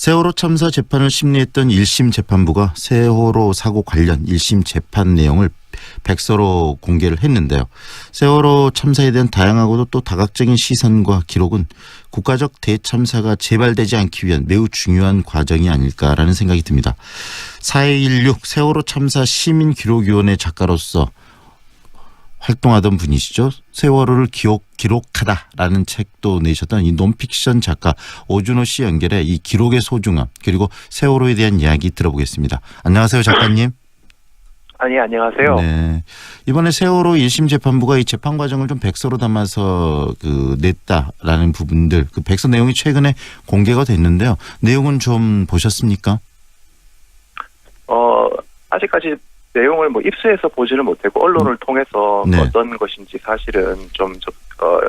세월호 참사 재판을 심리했던 1심 재판부가 세월호 사고 관련 1심 재판 내용을 백서로 공개를 했는데요. 세월호 참사에 대한 다양하고도 또 다각적인 시선과 기록은 국가적 대참사가 재발되지 않기 위한 매우 중요한 과정이 아닐까라는 생각이 듭니다. 4216 세월호 참사 시민기록위원회 작가로서 활동하던 분이시죠. 세월호를 기록하다라는 책도 내셨던 이 논픽션 작가 오준호 씨 연결해 이 기록의 소중함 그리고 세월호에 대한 이야기 들어보겠습니다. 안녕하세요, 작가님. 아니, 안녕하세요. 네. 이번에 세월호 1심 재판부가 이 재판 과정을 좀 백서로 담아서 냈다라는 부분들, 그 백서 내용이 최근에 공개가 됐는데요. 내용은 좀 보셨습니까? 아직까지 내용을 입수해서 보지는 못했고 언론을 통해서 네. 어떤 것인지 사실은 좀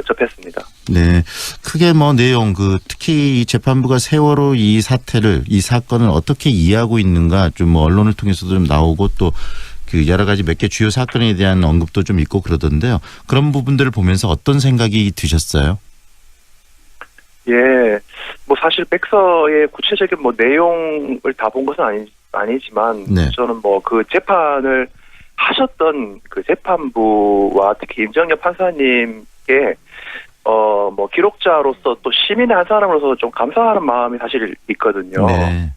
접했습니다. 네, 크게 내용 특히 이 재판부가 세월호 이 사건을 어떻게 이해하고 있는가 좀 언론을 통해서도 좀 나오고 또 여러 가지 몇 개 주요 사건에 대한 언급도 좀 있고 그러던데요. 그런 부분들을 보면서 어떤 생각이 드셨어요? 예, 사실 백서의 구체적인 내용을 다 본 것은 아니지만 네. 저는 그 재판을 하셨던 그 재판부와 특히 임정엽 판사님께 기록자로서 또 시민의 한 사람으로서 좀 감사하는 마음이 사실 있거든요. 네.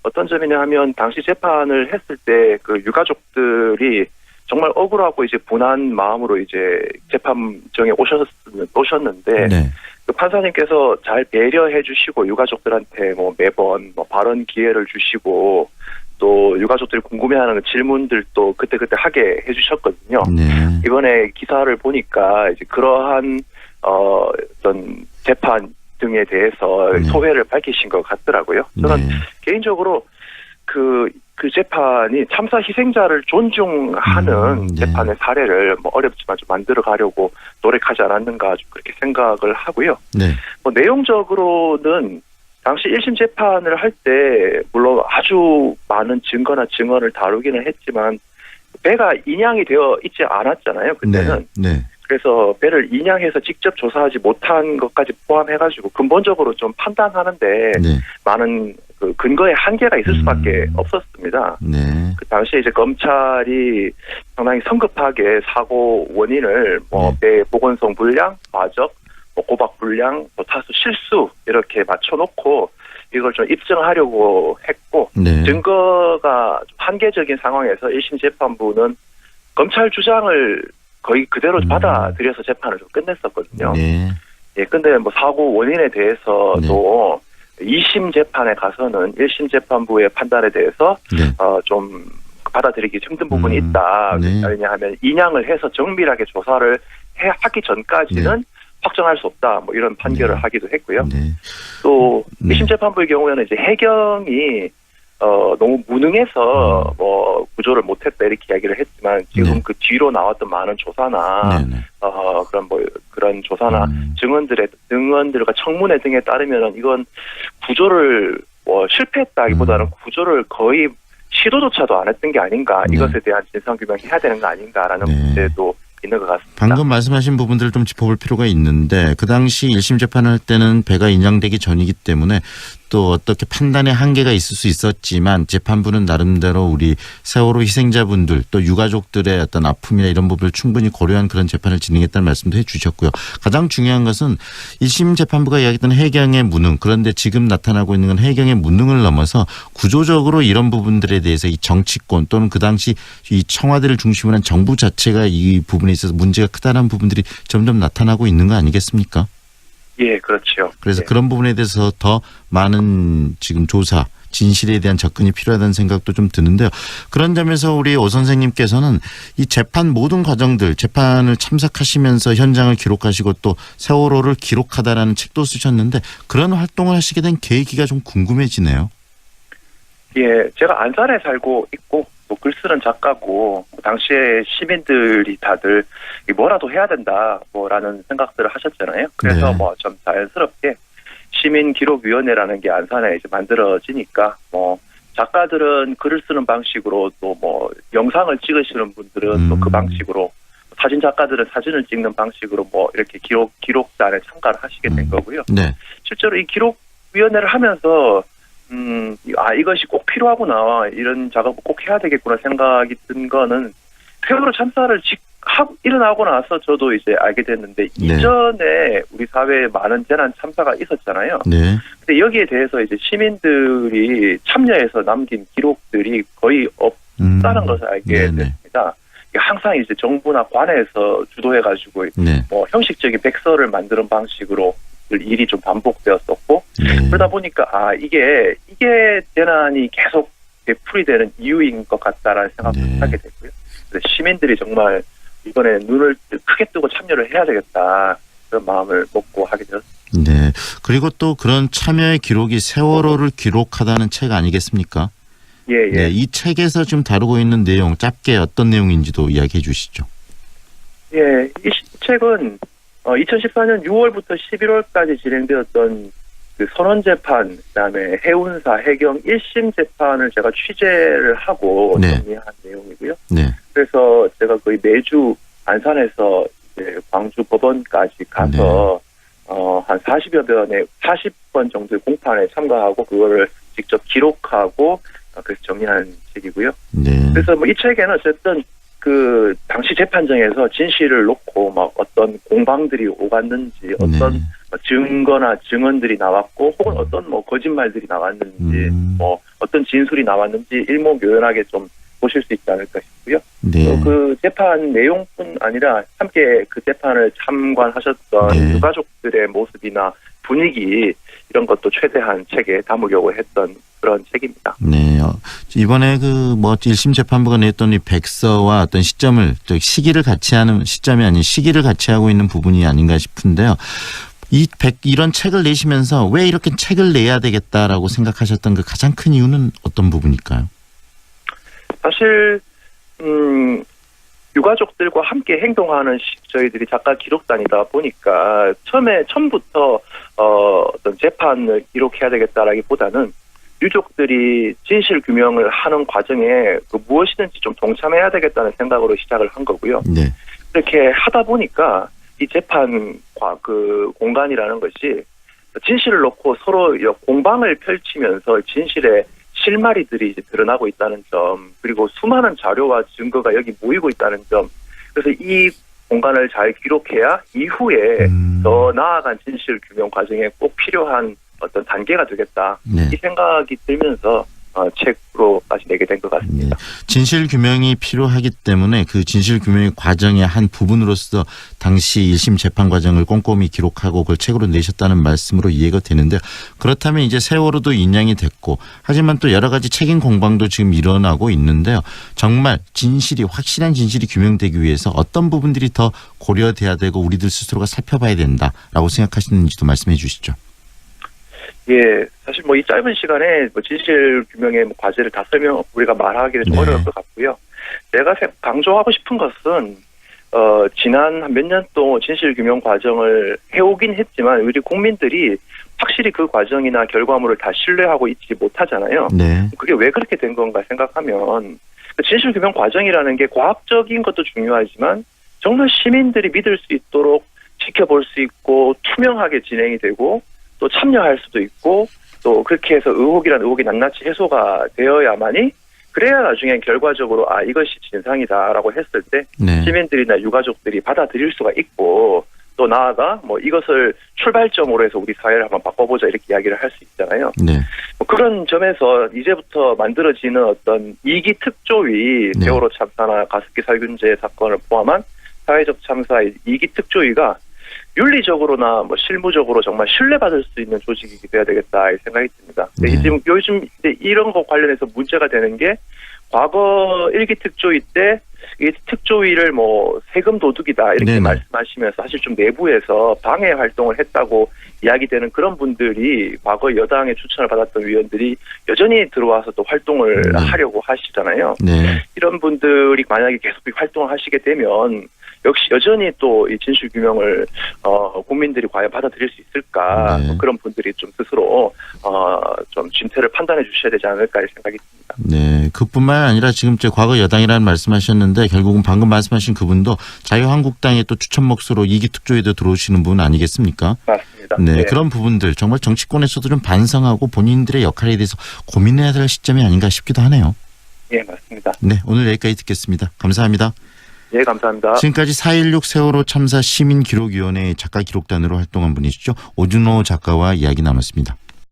어떤 점이냐 하면 당시 재판을 했을 때 그 유가족들이 정말 억울하고 이제 분한 마음으로 이제 재판정에 오셨는데 네. 그 판사님께서 잘 배려해 주시고 유가족들한테 매번 발언 기회를 주시고 또 유가족들이 궁금해하는 질문들도 그때그때 하게 해주셨거든요. 네. 이번에 기사를 보니까 이제 그러한 어떤 재판 등에 대해서 네. 소회를 밝히신 것 같더라고요. 저는 네. 개인적으로 그 재판이 참사 희생자를 존중하는 네. 재판의 사례를 어렵지만 좀 만들어 가려고 노력하지 않았는가 좀 그렇게 생각을 하고요. 네. 내용적으로는 당시 1심 재판을 할 때 물론 아주 많은 증거나 증언을 다루기는 했지만 배가 인양이 되어 있지 않았잖아요. 그때는. 네. 그래서 배를 인양해서 직접 조사하지 못한 것까지 포함해가지고 근본적으로 좀 판단하는데 네. 많은 그 근거의 한계가 있을 수밖에 없었습니다. 네. 그 당시에 이제 검찰이 상당히 성급하게 사고 원인을 배 보건성 불량, 과적, 고박 불량, 타수 실수 이렇게 맞춰놓고 이걸 좀 입증하려고 했고 네. 증거가 좀 한계적인 상황에서 1심 재판부는 검찰 주장을 거의 그대로 받아들여서 재판을 좀 끝냈었거든요. 네. 예, 근데 사고 원인에 대해서도 2심 재판에 가서는 1심 재판부의 판단에 대해서 네. 좀 받아들이기 힘든 부분이 있다. 네. 왜냐하면 인양을 해서 정밀하게 조사를 하기 전까지는 확정할 수 없다. 이런 판결을 하기도 했고요. 네. 또 1심 재판부의 경우에는 이제 해경이 너무 무능해서 구조를 못했다 이렇게 이야기를 했지만 지금 그 뒤로 나왔던 많은 조사나 그런 조사나 증언들과 청문회 등에 따르면 이건 구조를 실패했다기보다는 구조를 거의 시도조차도 안 했던 게 아닌가. 이것에 대한 진상규명해야 되는 거 아닌가라는 문제도 있는 것 같습니다. 방금 말씀하신 부분들을 좀 짚어볼 필요가 있는데 그 당시 1심 재판할 때는 배가 인양되기 전이기 때문에 또 어떻게 판단의 한계가 있을 수 있었지만 재판부는 나름대로 우리 세월호 희생자분들 또 유가족들의 어떤 아픔이나 이런 부분을 충분히 고려한 그런 재판을 진행했다는 말씀도 해 주셨고요. 가장 중요한 것은 1심 재판부가 이야기했던 해경의 무능, 그런데 지금 나타나고 있는 건 해경의 무능을 넘어서 구조적으로 이런 부분들에 대해서 이 정치권 또는 그 당시 이 청와대를 중심으로 한 정부 자체가 이 부분에 있어서 문제가 크다는 부분들이 점점 나타나고 있는 거 아니겠습니까? 예, 그렇죠. 그래서 그런 부분에 대해서 더 많은 지금 조사, 진실에 대한 접근이 필요하다는 생각도 좀 드는데요. 그런 점에서 우리 오 선생님께서는 이 재판 모든 과정들, 재판을 참석하시면서 현장을 기록하시고 또 세월호를 기록하다라는 책도 쓰셨는데 그런 활동을 하시게 된 계기가 좀 궁금해지네요. 예, 제가 안산에 살고 있고 글 쓰는 작가고 당시에 시민들이 다들 뭐라도 해야 된다 라는 생각들을 하셨잖아요. 그래서 좀 자연스럽게 시민기록위원회라는 게 안산에 이제 만들어지니까 작가들은 글을 쓰는 방식으로 또 영상을 찍으시는 분들은 또 그 방식으로 사진 작가들은 사진을 찍는 방식으로 이렇게 기록단에 참가를 하시게 된 거고요. 네. 실제로 이 기록위원회를 하면서 이것이 꼭 필요하구나, 이런 작업을 꼭 해야 되겠구나 생각이 든 거는 세월호 참사를 일어나고 나서 저도 이제 알게 됐는데, 이전에 우리 사회에 많은 재난 참사가 있었잖아요. 네. 근데 여기에 대해서 이제 시민들이 참여해서 남긴 기록들이 거의 없다는 것을 알게 됐습니다. 항상 이제 정부나 관에서 주도해가지고 뭐 형식적인 백서를 만드는 방식으로 일이 좀 반복되었었고, 그러다 보니까 이게 재난이 계속 되풀이되는 이유인 것 같다라는 생각을 하게 됐고요. 그래서 시민들이 정말 이번에 눈을 크게 뜨고 참여를 해야 되겠다, 그런 마음을 먹고 하게 되었습니다. 네. 그리고 또 그런 참여의 기록이 세월호를 기록하다는 책 아니겠습니까? 예. 네, 이 책에서 지금 다루고 있는 내용, 짧게 어떤 내용인지도 이야기해 주시죠. 예, 이 책은 2014년 6월부터 11월까지 진행되었던 그 선원 재판, 그다음에 해운사, 해경 1심 재판을 제가 취재를 하고 정리한 내용이고요. 네. 그래서 제가 거의 매주 안산에서 이제 광주 법원까지 가서 한 40번 정도의 공판에 참가하고 그거를 직접 기록하고 그래서 정리한 책이고요. 그래서 뭐 이 책에는 어쨌든 그 당시 재판정에서 진실을 놓고 막 어떤 공방들이 오갔는지, 어떤 증거나 증언들이 나왔고, 혹은 어떤 뭐 거짓말들이 나왔는지, 뭐 어떤 진술이 나왔는지 일목요연하게 좀 보실 수 있지 않을까 싶고요. 또 그 재판 내용뿐 아니라 함께 그 재판을 참관하셨던 유가족들의 모습이나 분위기, 이런 것도 최대한 책에 담으려고 했던 그런 책입니다. 네. 이번에 그 뭐 1심 재판부가 냈던 이 백서와 어떤 시기를 같이 하는, 시점이 아닌 시기를 같이 하고 있는 부분이 아닌가 싶은데요. 이런 책을 내시면서 왜 이렇게 책을 내야 되겠다라고 생각하셨던 그 가장 큰 이유는 어떤 부분일까요? 사실 유가족들과 함께 행동하는 저희들이 작가 기록단이다 보니까 처음부터 어떤 재판을 기록해야 되겠다라기보다는 유족들이 진실 규명을 하는 과정에 그 무엇이든지 좀 동참해야 되겠다는 생각으로 시작을 한 거고요. 이렇게 하다 보니까 이 재판 그 공간이라는 것이 진실을 놓고 서로 공방을 펼치면서 진실의 실마리들이 이제 드러나고 있다는 점, 그리고 수많은 자료와 증거가 여기 모이고 있다는 점, 그래서 이 공간을 잘 기록해야 이후에 더 나아간 진실 규명 과정에 꼭 필요한 어떤 단계가 되겠다. 이 생각이 들면서 책으로까지 내게 된 것 같습니다. 진실 규명이 필요하기 때문에 그 진실 규명의 과정의 한 부분으로서 당시 1심 재판 과정을 꼼꼼히 기록하고 그걸 책으로 내셨다는 말씀으로 이해가 되는데, 그렇다면 이제 세월호도 인양이 됐고, 하지만 또 여러 가지 책임 공방도 지금 일어나고 있는데요. 정말 확실한 진실이 규명되기 위해서 어떤 부분들이 더 고려돼야 되고 우리들 스스로가 살펴봐야 된다라고 생각하시는지도 말씀해 주시죠. 예, 사실 뭐 이 짧은 시간에 뭐 진실 규명의 과제를 다 우리가 말하기는 좀 어려울 것 같고요. 제가 강조하고 싶은 것은 지난 몇 년 동안 진실 규명 과정을 해오긴 했지만 우리 국민들이 확실히 그 과정이나 결과물을 다 신뢰하고 있지 못하잖아요. 그게 왜 그렇게 된 건가 생각하면, 진실 규명 과정이라는 게 과학적인 것도 중요하지만 정말 시민들이 믿을 수 있도록 지켜볼 수 있고 투명하게 진행이 되고 또 참여할 수도 있고, 또 그렇게 해서 의혹이 낱낱이 해소가 되어야만이, 그래야 나중에 결과적으로 이것이 진상이다라고 했을 때 시민들이나 유가족들이 받아들일 수가 있고, 또 나아가 뭐 이것을 출발점으로 해서 우리 사회를 한번 바꿔보자, 이렇게 이야기를 할 수 있잖아요. 뭐 그런 점에서 이제부터 만들어지는 어떤 이기 특조위, 세월호 참사나 가습기 살균제 사건을 포함한 사회적 참사의 이기 특조위가 윤리적으로나 뭐 실무적으로 정말 신뢰받을 수 있는 조직이 돼야 되겠다, 이 생각이 듭니다. 지금 요즘 이런 거 관련해서 문제가 되는 게, 과거 1기 특조위 때 이 특조위를 뭐 세금 도둑이다 이렇게 말씀하시면서 사실 좀 내부에서 방해 활동을 했다고 이야기되는 그런 분들이, 과거 여당의 추천을 받았던 위원들이 여전히 들어와서 또 활동을 하려고 하시잖아요. 이런 분들이 만약에 계속 활동을 하시게 되면 역시 여전히 또 이 진실 규명을 국민들이 과연 받아들일 수 있을까, 그런 분들이 좀 스스로 좀 진퇴를 판단해 주셔야 되지 않을까, 이 생각이 듭니다. 네, 그뿐만 아니라 지금 과거 여당이라는 말씀하셨는데, 결국은 방금 말씀하신 그분도 자유한국당의 또 추천 몫으로 2기 특조위도 들어오시는 분 아니겠습니까? 맞습니다. 맞습니다. 네, 그런 부분들 정말 정치권에서도 좀 반성하고 본인들의 역할에 대해서 고민해야 될 시점이 아닌가 싶기도 하네요. 예, 맞습니다. 네, 오늘 여기까지 듣겠습니다. 감사합니다. 예, 감사합니다. 지금까지 4.16 세월호 참사 시민기록위원회 작가기록단으로 활동한 분이시죠. 오준호 작가와 이야기 나눴습니다.